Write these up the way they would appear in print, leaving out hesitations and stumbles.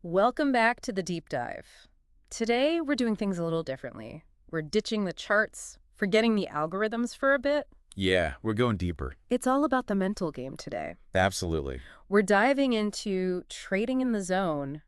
Welcome back to the deep dive. Today, we're doing things a little differently. We're ditching the charts, forgetting the algorithms for a bit. Yeah, we're going deeper. It's all about the mental game today. Absolutely. We're diving into Trading in the Zone,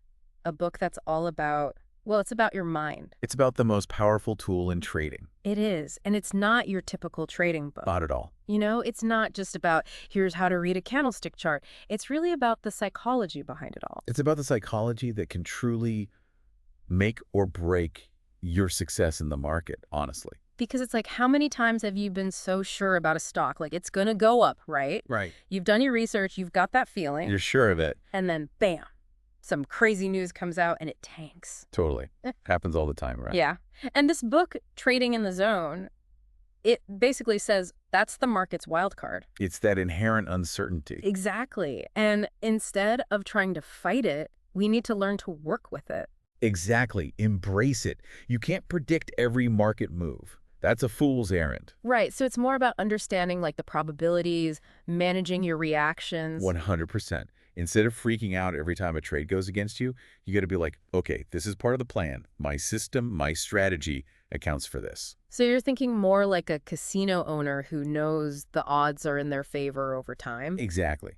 a book that's all about, well, it's about your mind. It's about the most powerful tool in trading. It is, and it's not your typical trading book. Not at all. You know, it's not just about here's how to read a candlestick chart. It's really about the psychology behind it all. It's about the psychology that can truly make or break your success in the market, honestly. Because it's like, how many times have you been so sure about a stock? Like, it's going to go up, right? Right. You've done your research, you've got that feeling, You're sure of it. and then bam, some crazy news comes out and it tanks. Totally. Happens all the time, right? Yeah. And this book, Trading in the Zone, it basically says that's the market's wild card. It's that inherent uncertainty. Exactly. And instead of trying to fight it, we need to learn to work with it. Exactly. Embrace it. You can't predict every market move. That's a fool's errand. Right. So it's more about understanding like the probabilities, managing your reactions. 100%. Instead of freaking out every time a trade goes against you, you got to be like, okay, this is part of the plan. My system, my strategy accounts for this. So you're thinking more like a casino owner who knows the odds are in their favor over time? Exactly.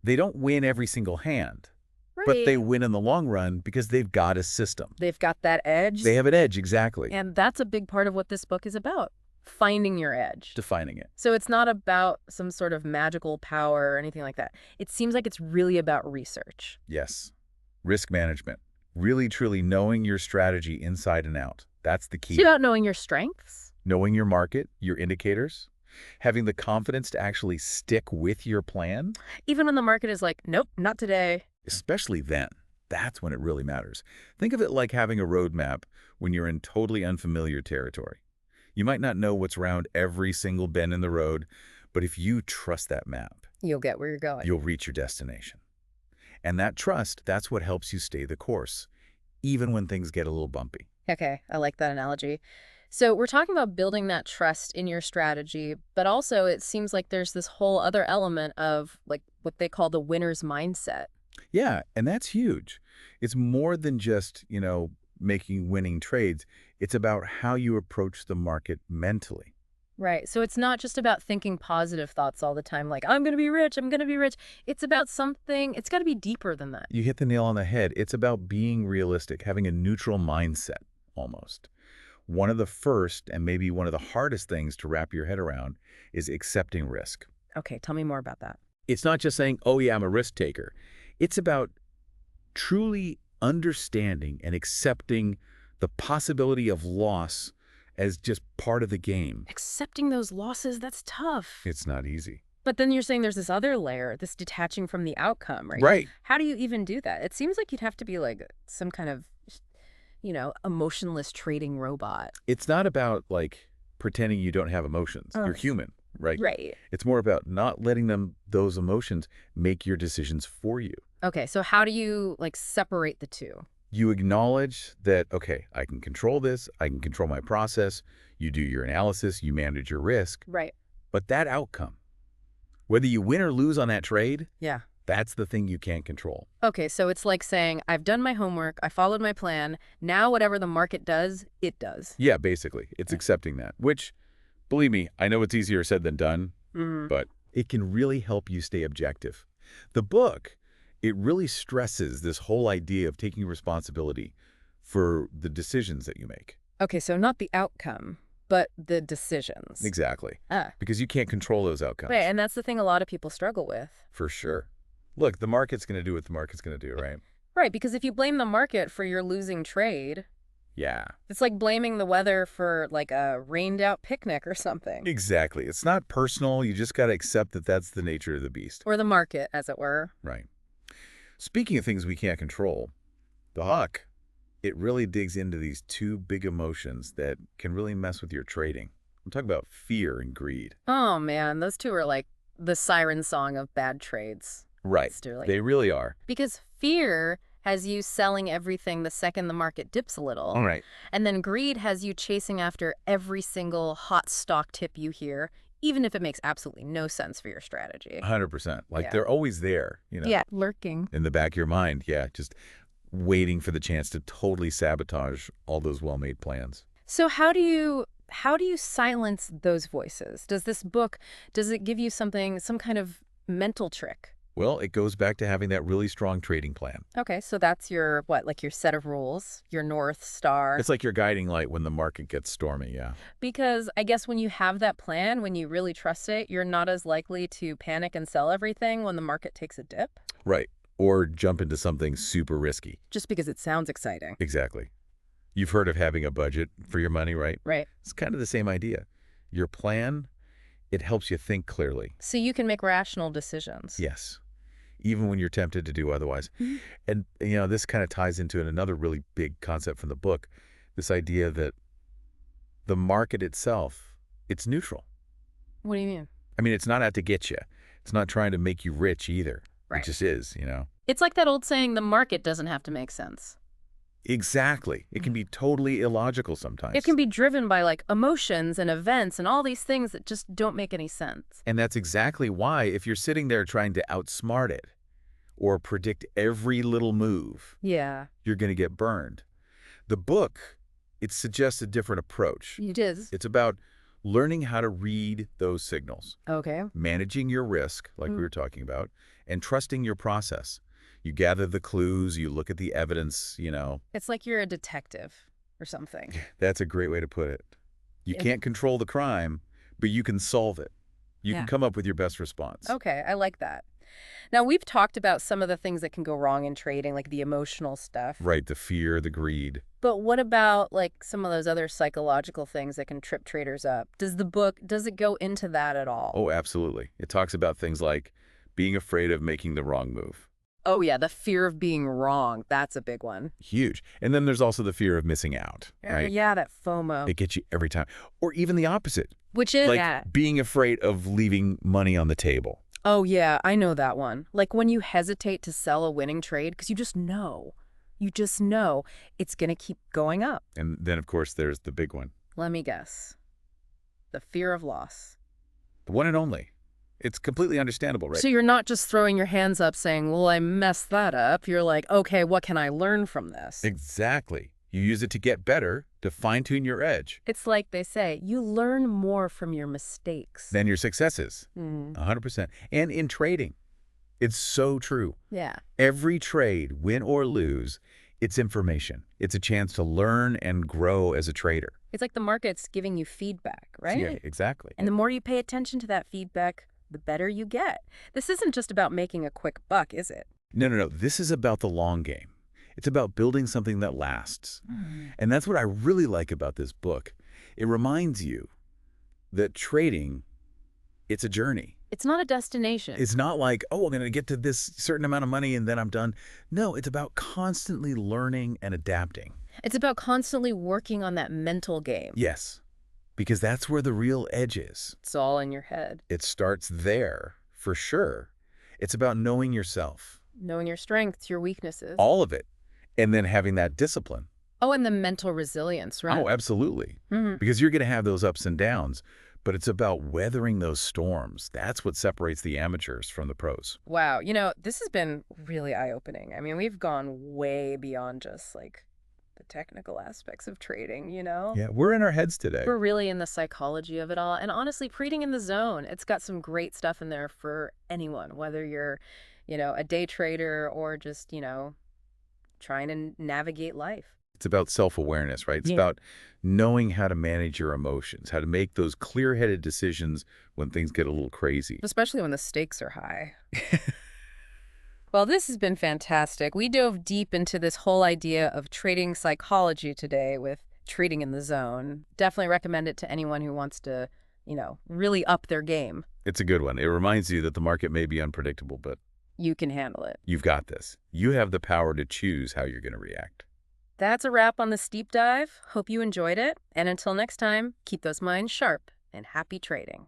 They don't win every single hand, Right. but they win in the long run because they've got a system. They've got that edge. They have an edge, exactly. And that's a big part of what this book is about, finding your edge. Defining it. So it's not about some sort of magical power or anything like that. It seems like it's really about research. Yes. Risk management. Really, truly knowing your strategy inside and out. That's the key. It's about knowing your strengths. Knowing your market, your indicators, having the confidence to actually stick with your plan, Even when the market is like, nope, not today. especially then. That's when it really matters. Think of it like having a roadmap when you're in totally unfamiliar territory. You might not know what's around every single bend in the road, but if you trust that map, You'll get where you're going. you'll reach your destination. And that trust, that's what helps you stay the course, even when things get a little bumpy. Okay, I like that analogy. So we're talking about building that trust in your strategy, but also it seems like there's this whole other element of like what they call the winner's mindset. Yeah, and that's huge. It's more than just, making winning trades. It's about how you approach the market mentally. Right. So it's not just about thinking positive thoughts all the time, like, I'm going to be rich, I'm going to be rich. It's about something, it's got to be deeper than that. You hit the nail on the head. It's about being realistic, having a neutral mindset, almost. One of the first, and maybe one of the hardest things to wrap your head around, is accepting risk. Okay, tell me more about that. It's not just saying, oh yeah, I'm a risk taker. It's about truly understanding and accepting the possibility of loss as just part of the game. Accepting those losses, that's tough. It's not easy. But then you're saying there's this other layer, this detaching from the outcome, right? Right. How do you even do that? It seems like you'd have to be like some kind of, emotionless trading robot. It's not about like pretending you don't have emotions. Oh. You're human, right? Right. It's more about not letting those emotions make your decisions for you. Okay, so how do you like separate the two? You acknowledge that, okay, I can control this. I can control my process. You do your analysis. You manage your risk. Right. But that outcome, whether you win or lose on that trade, Yeah. that's the thing you can't control. Okay, so it's like saying, I've done my homework, I followed my plan, now whatever the market does, it does. Yeah, basically. It's accepting that, which, believe me, I know it's easier said than done, but it can really help you stay objective. The book, it really stresses this whole idea of taking responsibility for the decisions that you make. Okay, so not the outcome, but the decisions. Exactly. Ah. Because you can't control those outcomes. Right, and that's the thing a lot of people struggle with. For sure. Look, the market's going to do what the market's going to do, right? Right, because if you blame the market for your losing trade, Yeah. it's like blaming the weather for like a rained out picnic or something. Exactly. It's not personal. You just got to accept that that's the nature of the beast. Or the market, as it were. Right. Speaking of things we can't control, the Huck, it really digs into these two big emotions that can really mess with your trading. I'm talking about fear and greed. Oh man, those two are like the siren song of bad trades. Right. Sterling. They really are. Because fear has you selling everything the second the market dips a little. All right. And then greed has you chasing after every single hot stock tip you hear, even if it makes absolutely no sense for your strategy. 100%. Like Yeah. they're always there, Yeah, lurking. in the back of your mind. Yeah, just waiting for the chance to totally sabotage all those well-made plans. So how do you silence those voices? Does it give you some kind of mental trick? Well, it goes back to having that really strong trading plan. Okay, so that's your what, like your set of rules, your North Star. It's like your guiding light when the market gets stormy, yeah. Because I guess when you have that plan, when you really trust it, you're not as likely to panic and sell everything when the market takes a dip, Right. Or jump into something super risky. just because it sounds exciting. Exactly. You've heard of having a budget for your money, right? Right. It's kind of the same idea. Your plan, it helps you think clearly. So you can make rational decisions. Yes. Even when you're tempted to do otherwise. Mhm. And, this kind of ties into another really big concept from the book, this idea that the market itself, it's neutral. What do you mean? I mean, it's not out to get you. It's not trying to make you rich either. Right. It just is. It's like that old saying, the market doesn't have to make sense. Exactly. It can be totally illogical sometimes. It can be driven by like emotions and events and all these things that just don't make any sense. And that's exactly why if you're sitting there trying to outsmart it or predict every little move, Yeah. you're going to get burned. The book, it suggests a different approach. You did. It's about learning how to read those signals, Okay. managing your risk, like we were talking about, and trusting your process. You gather the clues, you look at the evidence. It's like you're a detective or something. That's a great way to put it. You Yeah. can't control the crime, but you can solve it. You Yeah. can come up with your best response. Okay, I like that. Now, we've talked about some of the things that can go wrong in trading, like the emotional stuff. Right, the fear, the greed. But what about like some of those other psychological things that can trip traders up? Does it go into that at all? Oh, absolutely. It talks about things like being afraid of making the wrong move. Oh, yeah, the fear of being wrong. That's a big one. Huge. And then there's also the fear of missing out, right? Yeah, that FOMO. It gets you every time. Or even the opposite, Which is, like being afraid of leaving money on the table. oh, yeah, I know that one. Like when you hesitate to sell a winning trade because you just know it's going to keep going up. And then, of course, there's the big one, Let me guess. The fear of loss. the one and only. It's completely understandable, right? So you're not just throwing your hands up saying, well, I messed that up. You're like, okay, what can I learn from this? Exactly. You use it to get better, to fine-tune your edge. It's like they say, you learn more from your mistakes. Then your successes, Mm. 100%. And in trading, it's so true. Yeah. Every trade, win or lose, it's information. It's a chance to learn and grow as a trader. It's like the market's giving you feedback, right? Yeah, exactly. And the more you pay attention to that feedback, the better you get. This isn't just about making a quick buck, is it? No. This is about the long game. It's about building something that lasts. And that's what I really like about this book. It reminds you that trading, it's a journey. It's not a destination. It's not like, oh, I'm going to get to this certain amount of money and then I'm done. No, it's about constantly learning and adapting. It's about constantly working on that mental game. Yes, because that's where the real edge is. It's all in your head. It starts there, for sure. It's about knowing yourself, Knowing your strengths, your weaknesses. all of it, and then having that discipline. Oh, and the mental resilience, right? Oh, absolutely. Mhm. Because you're going to have those ups and downs, but it's about weathering those storms. That's what separates the amateurs from the pros. Wow. This has been really eye-opening. I mean, we've gone way beyond just like the technical aspects of trading, Yeah, we're in our heads today. We're really in the psychology of it all. And honestly, Trading in the Zone, it's got some great stuff in there for anyone, whether you're, a day trader or just, trying to navigate life. It's about self-awareness, right? It's Yeah. about knowing how to manage your emotions, how to make those clear-headed decisions when things get a little crazy. Especially when the stakes are high. Well, this has been fantastic. We dove deep into this whole idea of trading psychology today with Trading in the Zone. Definitely recommend it to anyone who wants to, really up their game. It's a good one. It reminds you that the market may be unpredictable, but You can handle it. you've got this. You have the power to choose how you're going to react. That's a wrap on the Steep Dive. Hope you enjoyed it. And until next time, keep those minds sharp and happy trading.